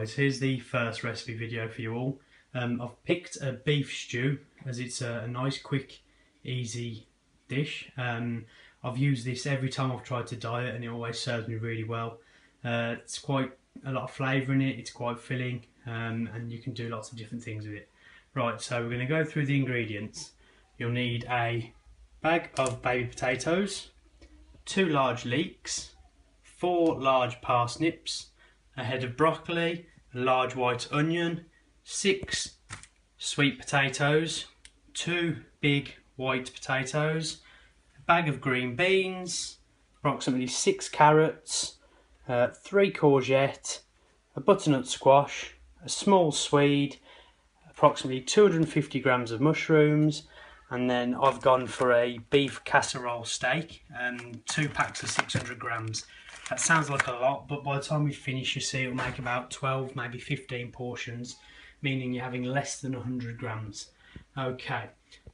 guys, here's the first recipe video for you all. I've picked a beef stew as it's a nice, quick, easy dish. I've used this every time I've tried to diet and it always serves me really well. It's quite a lot of flavour in it, it's quite filling, and you can do lots of different things with it. Right, so we're going to go through the ingredients. You'll need a bag of baby potatoes, 2 large leeks, 4 large parsnips, a head of broccoli, a large white onion, 6 sweet potatoes, 2 big white potatoes, a bag of green beans, approximately 6 carrots, 3 courgette, a butternut squash, a small swede, approximately 250 grams of mushrooms, and then I've gone for a beef casserole steak, 2 packs of 600 grams. That sounds like a lot, but by the time we finish, you see it'll make about 12, maybe 15 portions, meaning you're having less than 100 grams. Okay,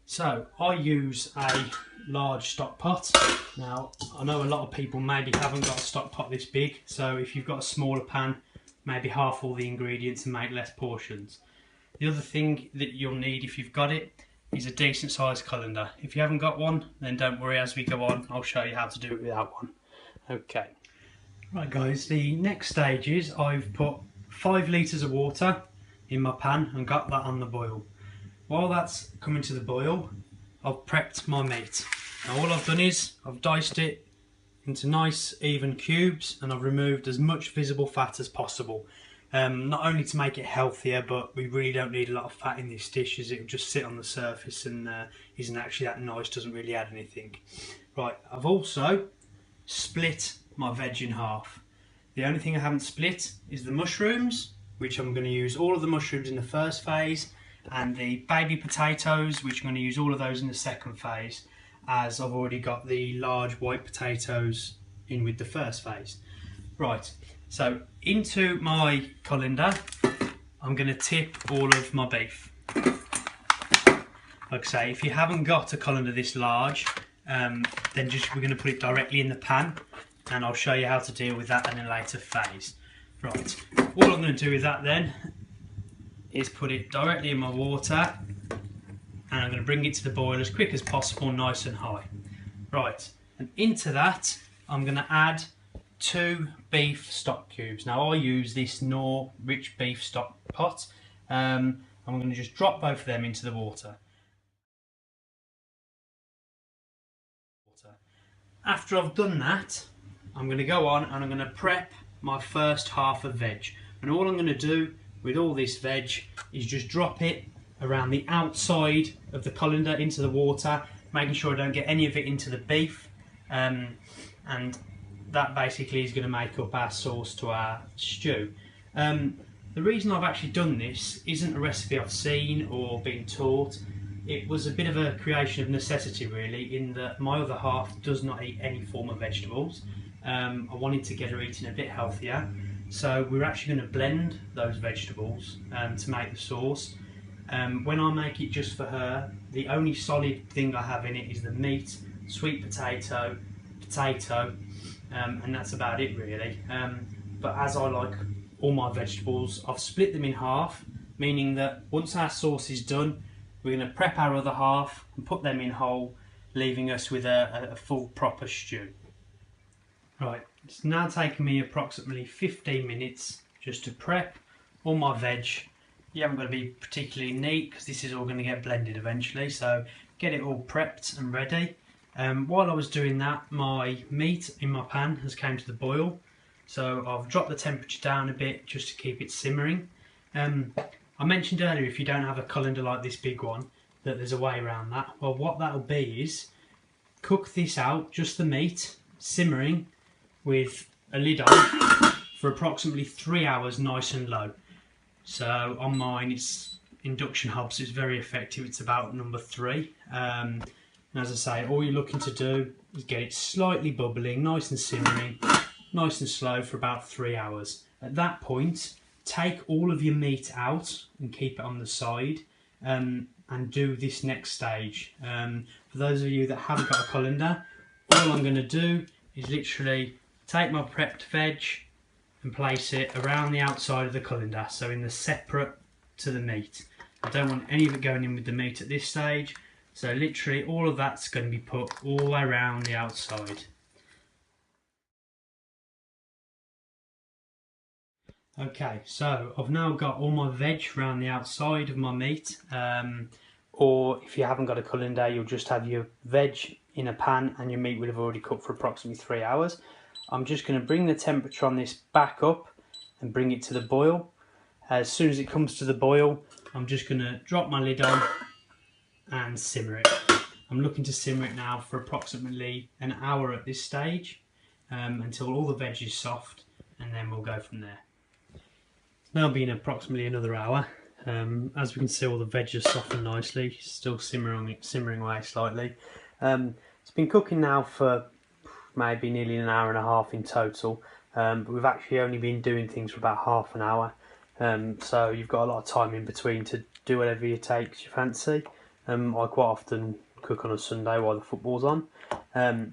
so I use a large stock pot. Now, I know a lot of people maybe haven't got a stock pot this big, so if you've got a smaller pan, maybe half all the ingredients and make less portions. The other thing that you'll need if you've got it is a decent sized colander. If you haven't got one, then don't worry, as we go on, I'll show you how to do it without one. Okay. Right guys, the next stage is I've put 5 litres of water in my pan and got that on the boil. While that's coming to the boil, I've prepped my meat. Now all I've done is I've diced it into nice even cubes and I've removed as much visible fat as possible. Not only to make it healthier, but we really don't need a lot of fat in this dish as it will just sit on the surface and isn't actually that nice, doesn't really add anything. Right, I've also split my veg in half. The only thing I haven't split is the mushrooms, which I'm going to use all of the mushrooms in the first phase, and the baby potatoes, which I'm going to use all of those in the second phase, as I've already got the large white potatoes in with the first phase. Right, so into my colander, I'm going to tip all of my beef. Like I say, if you haven't got a colander this large, then we're going to put it directly in the pan, and I'll show you how to deal with that in a later phase. Right, all I'm going to do with that then is put it directly in my water, and I'm going to bring it to the boil as quick as possible, nice and high. Right, and into that I'm going to add 2 beef stock cubes. Now I use this Knorr rich beef stock pot. I'm going to just drop both of them into the water. After I've done that, I'm going to go on and I'm going to prep my first half of veg. And all I'm going to do with all this veg is just drop it around the outside of the colander into the water, making sure I don't get any of it into the beef. And that basically is going to make up our sauce to our stew. The reason I've actually done this isn't a recipe I've seen or been taught. It was a bit of a creation of necessity really, in that my other half does not eat any form of vegetables. I wanted to get her eating a bit healthier, so we're actually going to blend those vegetables to make the sauce. When I make it just for her, the only solid thing I have in it is the meat, sweet potato, and that's about it really. But as I like all my vegetables, I've split them in half, meaning that once our sauce is done, we're going to prep our other half and put them in whole, leaving us with a full proper stew. Right, it's now taken me approximately 15 minutes just to prep all my veg. You haven't got to be particularly neat because this is all going to get blended eventually, so get it all prepped and ready. While I was doing that, my meat in my pan has came to the boil, so I've dropped the temperature down a bit just to keep it simmering. I mentioned earlier, if you don't have a colander like this big one, that there's a way around that. Well, what that'll be is cook this out, just the meat, simmering with a lid on for approximately 3 hours, nice and low. So on mine it's induction hob, so it's very effective. It's about number 3. And as I say, all you're looking to do is get it slightly bubbling, nice and simmering, nice and slow for about 3 hours. At that point, take all of your meat out and keep it on the side, and do this next stage. For those of you that haven't got a colander, all I'm going to do is literally take my prepped veg, and place it around the outside of the colander, so in the separate to the meat. I don't want any of it going in with the meat at this stage, so literally all of that's going to be put all the way around the outside. Okay, so I've now got all my veg around the outside of my meat, or if you haven't got a colander, you'll just have your veg in a pan and your meat will have already cooked for approximately 3 hours. I'm just going to bring the temperature on this back up and bring it to the boil. As soon as it comes to the boil, I'm just going to drop my lid on and simmer it. I'm looking to simmer it now for approximately an hour at this stage, until all the veg is soft, and then we'll go from there. It's now been approximately another hour. As we can see, all the veg has softened nicely, still simmering away slightly. It's been cooking now for maybe nearly an hour and a half in total, but we've actually only been doing things for about half an hour. So you've got a lot of time in between to do whatever you fancy. I quite often cook on a Sunday while the football's on. The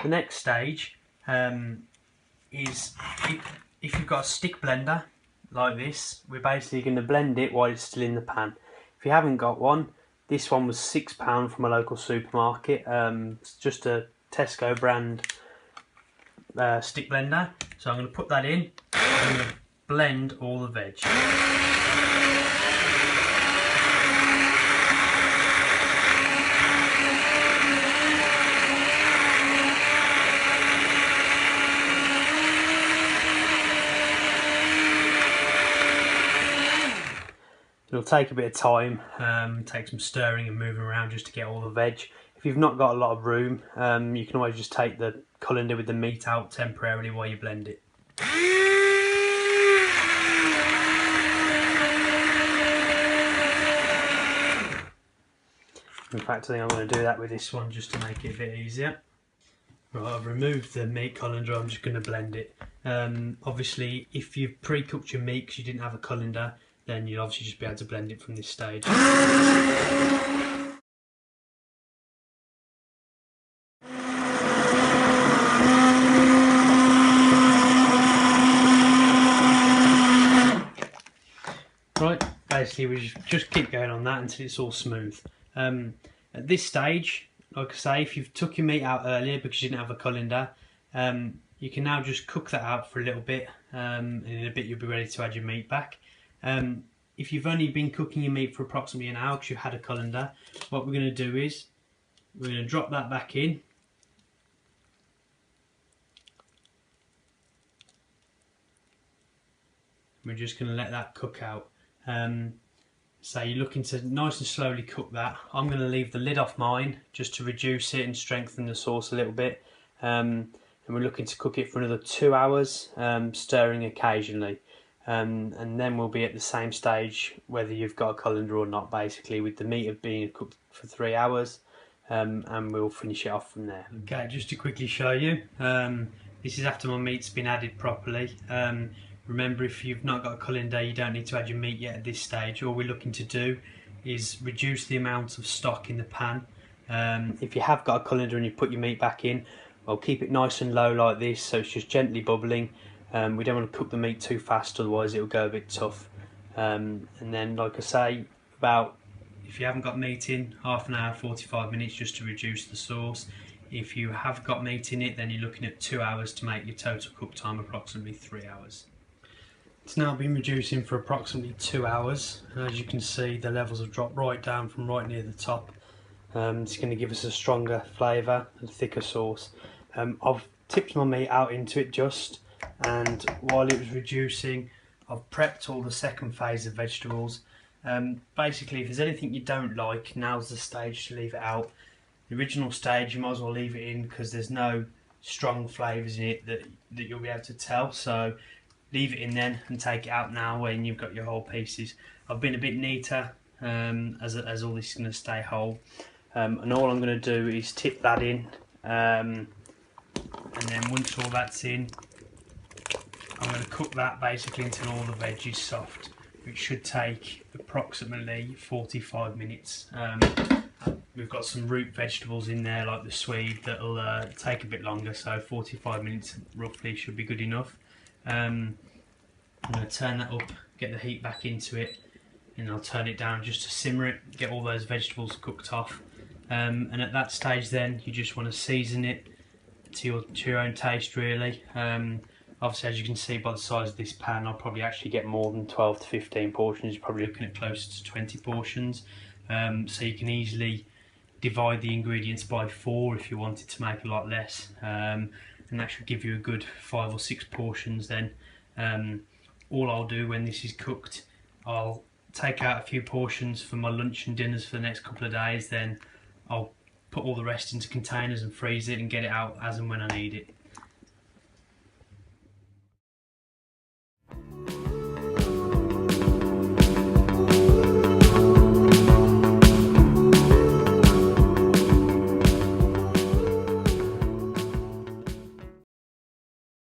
next stage is if you've got a stick blender like this, we're basically going to blend it while it's still in the pan. If you haven't got one, this one was £6 from a local supermarket. It's just a Tesco brand stick blender. So I'm going to put that in and I'm going to blend all the veg. It'll take a bit of time, take some stirring and moving around just to get all the veg. If you've not got a lot of room, you can always just take the colander with the meat out temporarily while you blend it. In fact, I think I'm going to do that with this one just to make it a bit easier. Right, I've removed the meat colander, I'm just going to blend it. Obviously, if you've pre-cooked your meat because you didn't have a colander, then you'll obviously just be able to blend it from this stage. Right, basically we just keep going on that until it's all smooth. At this stage, like I say, if you've took your meat out earlier because you didn't have a colander, you can now just cook that out for a little bit, and in a bit you'll be ready to add your meat back. If you've only been cooking your meat for approximately an hour because you've had a colander, what we're going to do is we're going to drop that back in. We're just going to let that cook out. So you're looking to nice and slowly cook that. I'm going to leave the lid off mine just to reduce it and strengthen the sauce a little bit. And we're looking to cook it for another 2 hours, stirring occasionally. And then we'll be at the same stage whether you've got a colander or not, basically, with the meat being cooked for 3 hours, and we'll finish it off from there. Okay, just to quickly show you, this is after my meat's been added properly. Remember, if you've not got a colander, you don't need to add your meat yet at this stage. All we're looking to do is reduce the amount of stock in the pan. If you have got a colander and you put your meat back in, well, keep it nice and low like this, so it's just gently bubbling. We don't want to cook the meat too fast, otherwise it'll go a bit tough. And then, like I say, if you haven't got meat in, half an hour, 45 minutes just to reduce the sauce. If you have got meat in it, then you're looking at 2 hours to make your total cook time approximately 3 hours. It's now been reducing for approximately 2 hours, and as you can see, the levels have dropped right down from right near the top. It's going to give us a stronger flavour and thicker sauce. I've tipped my meat out into it just, and while it was reducing, I've prepped all the second phase of vegetables. Basically, if there's anything you don't like, now's the stage to leave it out. The original stage, you might as well leave it in because there's no strong flavours in it that you'll be able to tell. So leave it in then and take it out now when you've got your whole pieces. I've been a bit neater as all this is going to stay whole. And all I'm going to do is tip that in, and then once all that's in, I'm going to cook that basically until all the veg is soft, which should take approximately 45 minutes. We've got some root vegetables in there like the swede that'll take a bit longer, so 45 minutes roughly should be good enough. I'm going to turn that up, get the heat back into it, and I'll turn it down just to simmer it, get all those vegetables cooked off. And at that stage then you just want to season it to your own taste really. Obviously, as you can see by the size of this pan, I'll probably actually get more than 12 to 15 portions. You're probably looking at close to 20 portions. So you can easily divide the ingredients by 4 if you wanted to make a lot less. And that should give you a good 5 or 6 portions then. All I'll do when this is cooked, I'll take out a few portions for my lunch and dinners for the next couple of days, then I'll put all the rest into containers and freeze it and get it out as and when I need it.